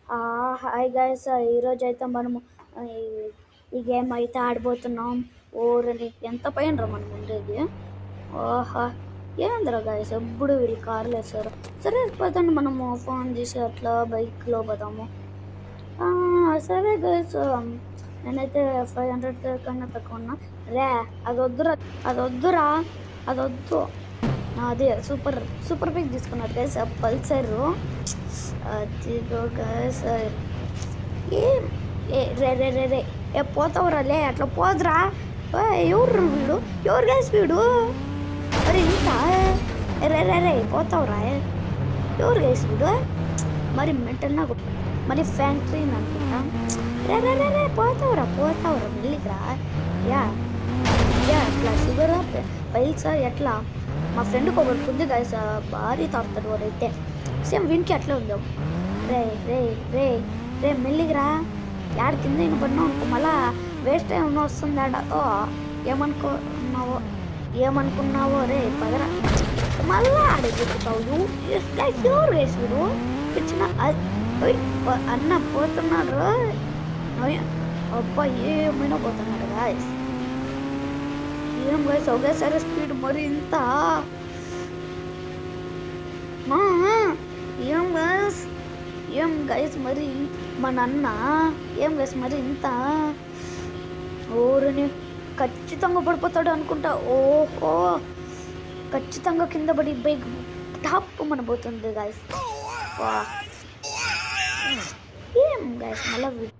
Hi guys, ఈరోజైతే మనము ఈ ఈ గేమ్ అయితే ఆడిపోతున్నాం. ఓరని ఎంత పైన రా మనం ఉండేది. ఓహా, ఏందిరా గైస్ ఎప్పుడు వీళ్ళు కార్లు వేస్తారు. సరే పోతాండి, మనము ఫోన్ తీసి అట్లా బైక్లో పోదాము. సరే గైస్, నేనైతే 500 కన్నా తక్కువ ఉన్నా. రే అది వద్దురా అదే సూపర్ పిక్ తీసుకున్నారు గైస్, పల్సర్. అదిగో గైస్, రే పోతావురా, లే అట్లా పోదురా. ఎవరు వీడు, ఎవరు గైస్ వీడు? మరి ఇంత రే పోతావురా, ఎవరు గైస్ వీడు? మరి మెంటల్ నాకు మరి ఫ్యాక్టరీ అనుకుంటా. రే పోతావురా మెల్లిగా. యా అట్లా షుగర్ పైల్స్ ఎట్లా మా ఫ్రెండ్కి ఒకరికి ఉంది గైస్, భారీ తాగుతాడు వాడైతే. సేమ్ వీనికి అట్లా ఉందాం. రే మెల్లిగిరా, యాడ కింద పడినావు అనుకో, మళ్ళా వేస్ట్ ఏమన్నా వస్తుంది ఆడ. ఏమనుకున్నావో రే పదరా, మళ్ళా ఆడెక్కుతావు. ఎవరు వేసుడు ఇచ్చిన అన్న పోతున్నాడు. అబ్బా ఏమైనా పోతున్నాడు గాయస్. ఏం గైస్ ఒకేసారి స్పీడ్ మరి ఇంత. ఏం గైస్ మరి మా నాన్న ఏం గైస్ మరి ఇంత. ఓరని ఖచ్చితంగా పడిపోతాడు అనుకుంటా. ఓహో, ఖచ్చితంగా కింద పడి బైక్ టాప్ మన పోతుంది గైస్. ఏం గైస్ మళ్ళీ